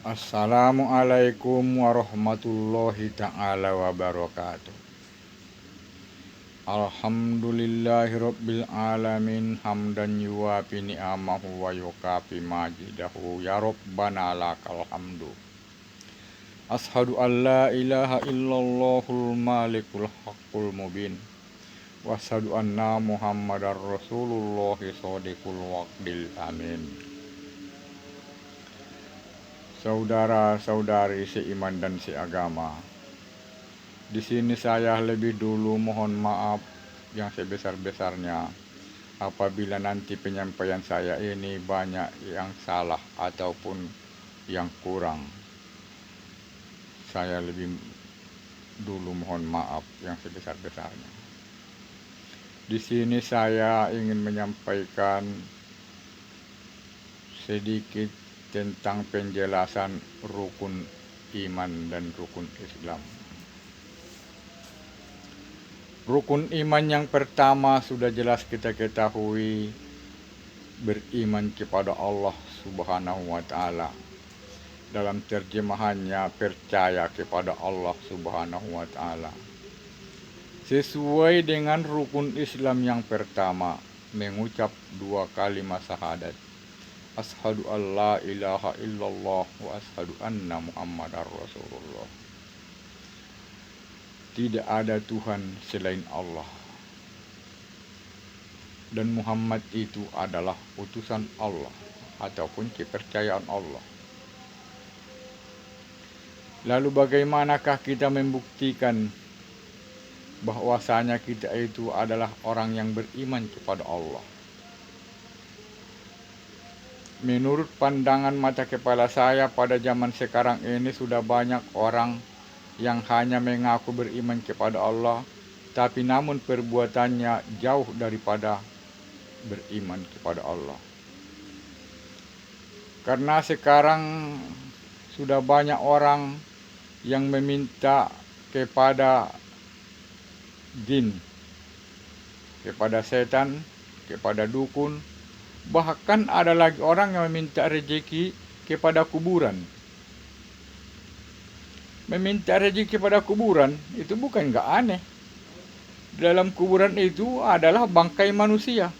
Assalamualaikum warahmatullahi ta'ala wabarakatuh. Alhamdulillahirabbil alamin hamdan yuwafi ni'amahu wa yukafi majidahu ya rabbana lakal hamdu. Ashadu an la ilaha illallahul malikul haqqul mubin wa ashadu anna muhammadar rasulullahi shodiqul waqdil amin. Saudara-saudari seiman dan seagama, di sini saya lebih dulu mohon maaf yang sebesar-besarnya apabila nanti penyampaian saya ini banyak yang salah ataupun yang kurang. Saya lebih dulu mohon maaf yang sebesar-besarnya. Di sini saya ingin menyampaikan sedikit tentang penjelasan rukun iman dan rukun Islam. Rukun iman yang pertama sudah jelas kita ketahui, beriman kepada Allah Subhanahu wa ta'ala. Dalam terjemahannya percaya kepada Allah Subhanahu wa ta'ala. Sesuai dengan rukun Islam yang pertama, mengucap 2 kalimat syahadat. Ashadu an la ilaha illallah wa ashadu anna muhammadar rasulullah. Tidak ada Tuhan selain Allah. Dan Muhammad itu adalah utusan Allah ataupun kepercayaan Allah. Lalu bagaimanakah kita membuktikan bahwasanya kita itu adalah orang yang beriman kepada Allah? Menurut pandangan mata kepala saya pada zaman sekarang ini sudah banyak orang yang hanya mengaku beriman kepada Allah, tapi namun perbuatannya jauh daripada beriman kepada Allah. Karena sekarang sudah banyak orang yang meminta kepada jin, kepada setan, kepada dukun, bahkan ada lagi orang yang meminta rezeki kepada kuburan. Meminta rezeki kepada kuburan itu bukan gak aneh. Dalam kuburan itu adalah bangkai manusia.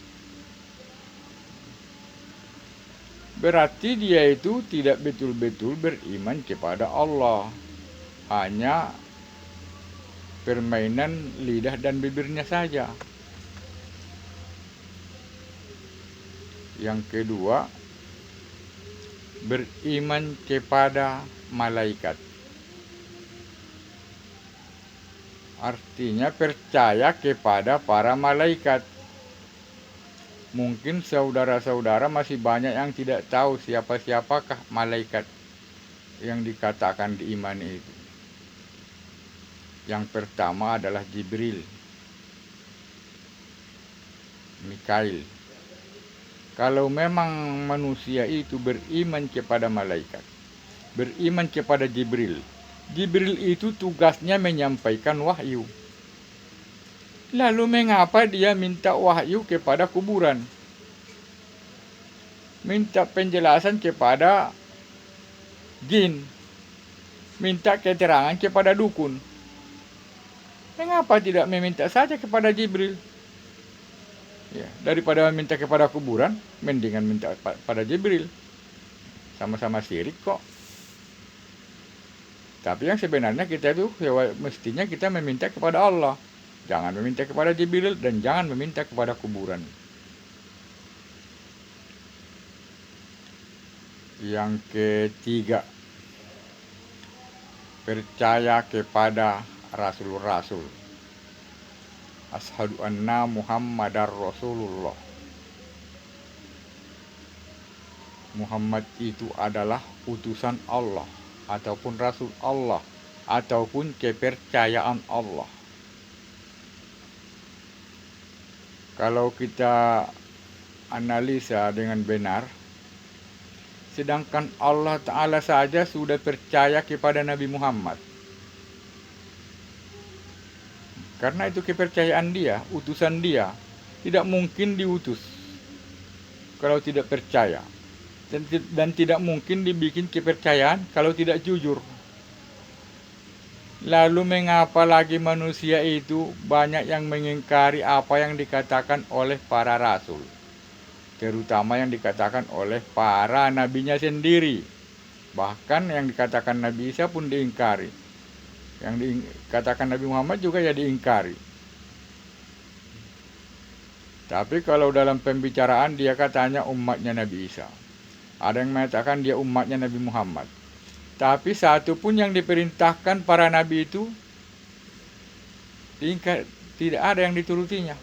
Berarti dia itu tidak betul-betul beriman kepada Allah. Hanya permainan lidah dan bibirnya saja. Yang kedua, beriman kepada malaikat. Artinya percaya kepada para malaikat. Mungkin saudara-saudara masih banyak yang tidak tahu siapa-siapakah malaikat yang dikatakan diimani itu. Yang pertama adalah Jibril, Mikail. Kalau memang manusia itu beriman kepada malaikat, beriman kepada Jibril, Jibril itu tugasnya menyampaikan wahyu. Lalu mengapa dia minta wahyu kepada kuburan? Minta penjelasan kepada jin, minta keterangan kepada dukun. Mengapa tidak meminta saja kepada Jibril? Ya, daripada meminta kepada kuburan, mendingan minta pada Jibril. Sama-sama syirik kok. Tapi yang sebenarnya kita itu mestinya kita meminta kepada Allah. Jangan meminta kepada Jibril dan jangan meminta kepada kuburan. Yang ketiga, percaya kepada rasul-rasul. Ashadu anna muhammadar rasulullah. Muhammad itu adalah utusan Allah ataupun rasul Allah ataupun kepercayaan Allah. Kalau kita analisa dengan benar, sedangkan Allah Ta'ala saja sudah percaya kepada Nabi Muhammad. Karena itu kepercayaan dia, utusan dia, tidak mungkin diutus kalau tidak percaya. dan tidak mungkin dibikin kepercayaan kalau tidak jujur. Lalu mengapa lagi manusia itu banyak yang mengingkari apa yang dikatakan oleh para rasul, terutama yang dikatakan oleh para nabinya sendiri. Bahkan yang dikatakan Nabi Isa pun diingkari, yang dikatakan Nabi Muhammad juga ya diingkari. Tapi kalau dalam pembicaraan dia katanya umatnya Nabi Isa, ada yang mengatakan dia umatnya Nabi Muhammad. Tapi satu pun yang diperintahkan para nabi itu tidak ada yang diturutinya,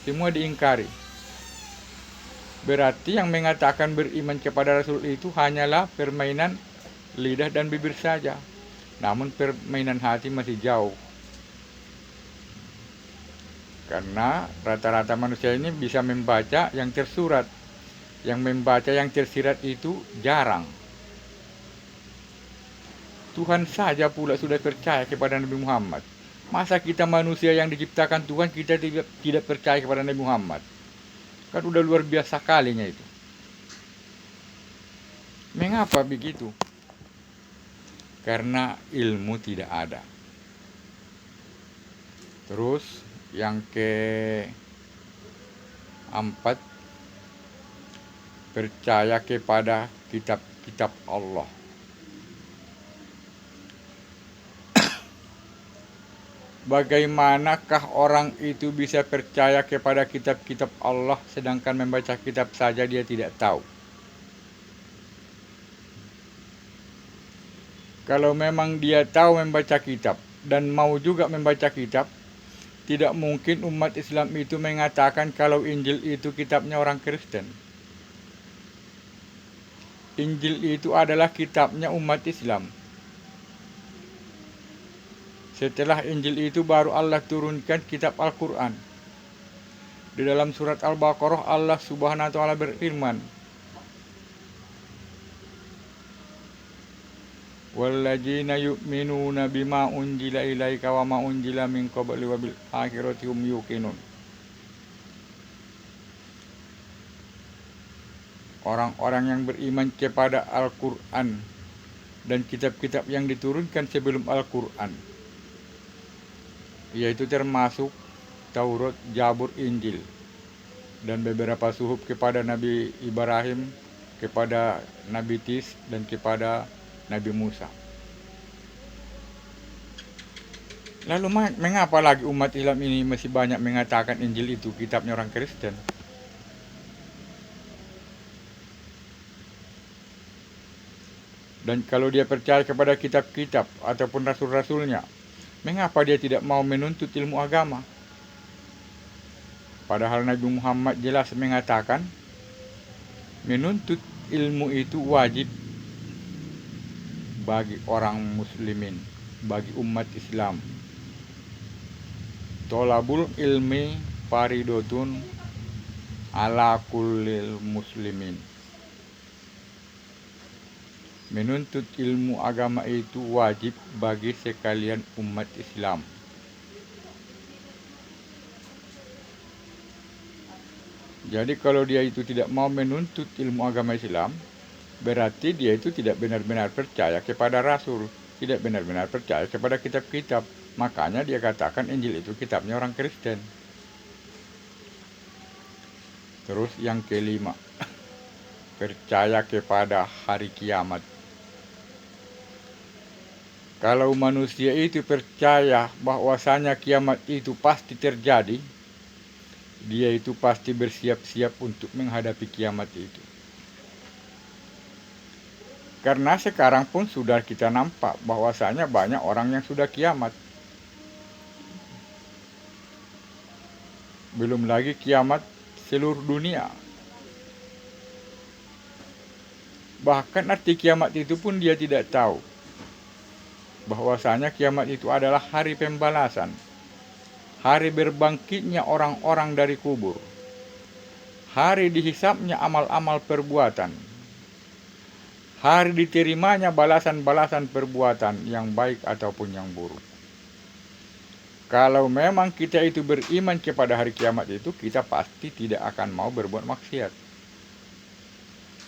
semua diingkari. Berarti yang mengatakan beriman kepada Rasul itu hanyalah permainan lidah dan bibir saja, namun permainan hati masih jauh. Karena rata-rata manusia ini bisa membaca yang tersurat, yang membaca yang tersirat itu jarang. Tuhan saja pula sudah percaya kepada Nabi Muhammad. Masa kita manusia yang diciptakan Tuhan kita tidak percaya kepada Nabi Muhammad? Kan udah luar biasa kalinya itu. Mengapa begitu? Karena ilmu tidak ada. Terus yang keempat, percaya kepada kitab-kitab Allah. Bagaimanakah orang itu bisa percaya kepada kitab-kitab Allah sedangkan membaca kitab saja dia tidak tahu? Kalau memang dia tahu membaca kitab dan mau juga membaca kitab, tidak mungkin umat Islam itu mengatakan kalau Injil itu kitabnya orang Kristen. Injil itu adalah kitabnya umat Islam. Setelah Injil itu baru Allah turunkan kitab Al-Quran. Di dalam surat Al-Baqarah Allah Subhanahu wa ta'ala berfirman, "Walladzina yu'minuna bima unjila ilaika wa ma unjila min qabli wa bil akhirati hum yuqinun." Orang-orang yang beriman kepada Al-Quran dan kitab-kitab yang diturunkan sebelum Al-Quran, yaitu termasuk Taurat, Zabur, Injil, dan beberapa suhuf kepada Nabi Ibrahim, kepada Nabi Tis, dan kepada Nabi Musa. Lalu mengapa lagi umat Islam ini masih banyak mengatakan Injil itu kitabnya orang Kristen? Dan kalau dia percaya kepada kitab-kitab ataupun rasul-rasulnya, mengapa dia tidak mau menuntut ilmu agama? Padahal Nabi Muhammad jelas mengatakan menuntut ilmu itu wajib bagi orang muslimin, bagi umat Islam. Tolabul ilmi faridotun ala kullil muslimin. Menuntut ilmu agama itu wajib bagi sekalian umat Islam. Jadi kalau dia itu tidak mau menuntut ilmu agama Islam, berarti dia itu tidak benar-benar percaya kepada Rasul, tidak benar-benar percaya kepada kitab-kitab. Makanya dia katakan Injil itu kitabnya orang Kristen. Terus yang kelima, percaya kepada hari kiamat. Kalau manusia itu percaya bahwasanya kiamat itu pasti terjadi, dia itu pasti bersiap-siap untuk menghadapi kiamat itu. Karena sekarang pun sudah kita nampak bahwasanya banyak orang yang sudah kiamat. Belum lagi kiamat seluruh dunia. Bahkan arti kiamat itu pun dia tidak tahu. Bahwasanya kiamat itu adalah hari pembalasan, hari berbangkitnya orang-orang dari kubur, hari dihisapnya amal-amal perbuatan, hari diterimanya balasan-balasan perbuatan yang baik ataupun yang buruk. Kalau memang kita itu beriman kepada hari kiamat itu, kita pasti tidak akan mau berbuat maksiat.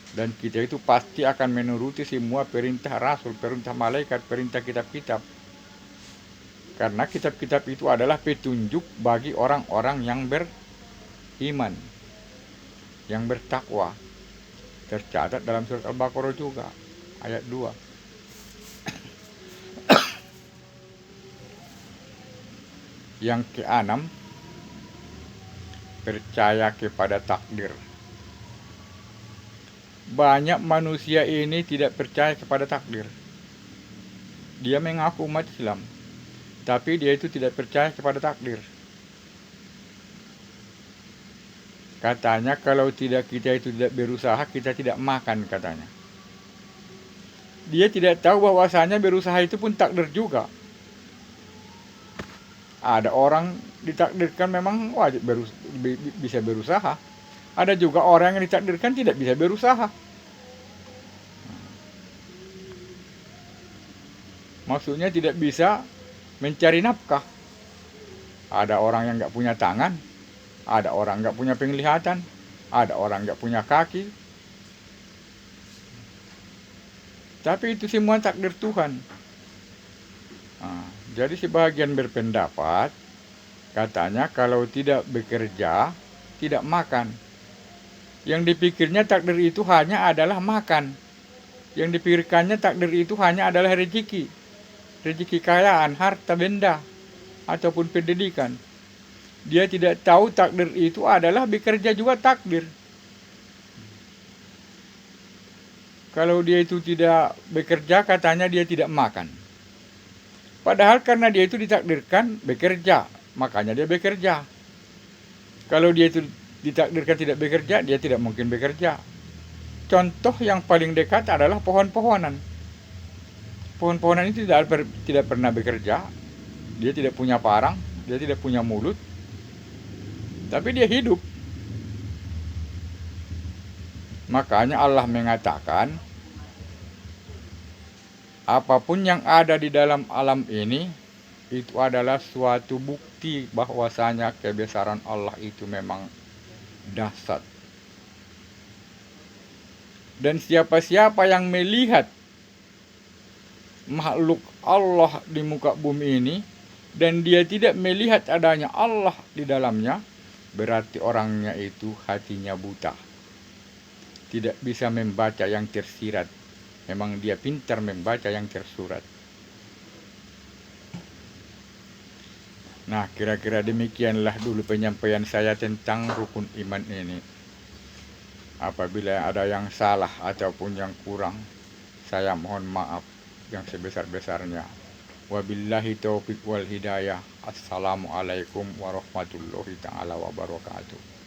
Dan kita itu pasti akan menuruti semua perintah Rasul, perintah malaikat, perintah kitab-kitab. Karena kitab-kitab itu adalah petunjuk bagi orang-orang yang beriman, yang bertakwa. Tercatat dalam surat Al-Baqarah juga, ayat 2. Yang keenam, percaya kepada takdir. Banyak manusia ini tidak percaya kepada takdir. Dia mengaku umat Islam, tapi dia itu tidak percaya kepada takdir. Katanya kalau kita itu tidak berusaha, kita tidak makan katanya. Dia tidak tahu bahwasanya berusaha itu pun takdir juga. Ada orang ditakdirkan memang wajib bisa berusaha. Ada juga orang yang ditakdirkan tidak bisa berusaha. Maksudnya tidak bisa mencari nafkah. Ada orang yang nggak punya tangan, ada orang nggak punya penglihatan, ada orang nggak punya kaki. Tapi itu semua takdir Tuhan. Jadi sebagian berpendapat, katanya kalau tidak bekerja, tidak makan. Yang dipikirnya takdir itu hanya adalah makan. Yang dipikirkannya takdir itu hanya adalah rezeki. Rezeki kekayaan, harta benda, ataupun pendidikan. Dia tidak tahu takdir itu adalah bekerja juga takdir. Kalau dia itu tidak bekerja, katanya dia tidak makan. Padahal karena dia itu ditakdirkan bekerja, makanya dia bekerja. Kalau dia itu ditakdirkan tidak bekerja, dia tidak mungkin bekerja. Contoh yang paling dekat adalah pohon-pohonan. Pohon-pohonan itu tidak pernah bekerja. Dia tidak punya parang, dia tidak punya mulut. Tapi dia hidup. Makanya Allah mengatakan, apapun yang ada di dalam alam ini, itu adalah suatu bukti bahwasanya kebesaran Allah itu memang dahsyat. Dan siapa-siapa yang melihat makhluk Allah di muka bumi ini, dan dia tidak melihat adanya Allah di dalamnya, berarti orangnya itu hatinya buta. Tidak bisa membaca yang tersirat. Memang dia pintar membaca yang tersurat. Nah, kira-kira demikianlah dulu penyampaian saya tentang rukun iman ini. Apabila ada yang salah ataupun yang kurang, saya mohon maaf yang sebesar-besarnya. Wabillahi taufiq wal hidayah. Assalamualaikum warahmatullahi ta'ala wabarakatuh.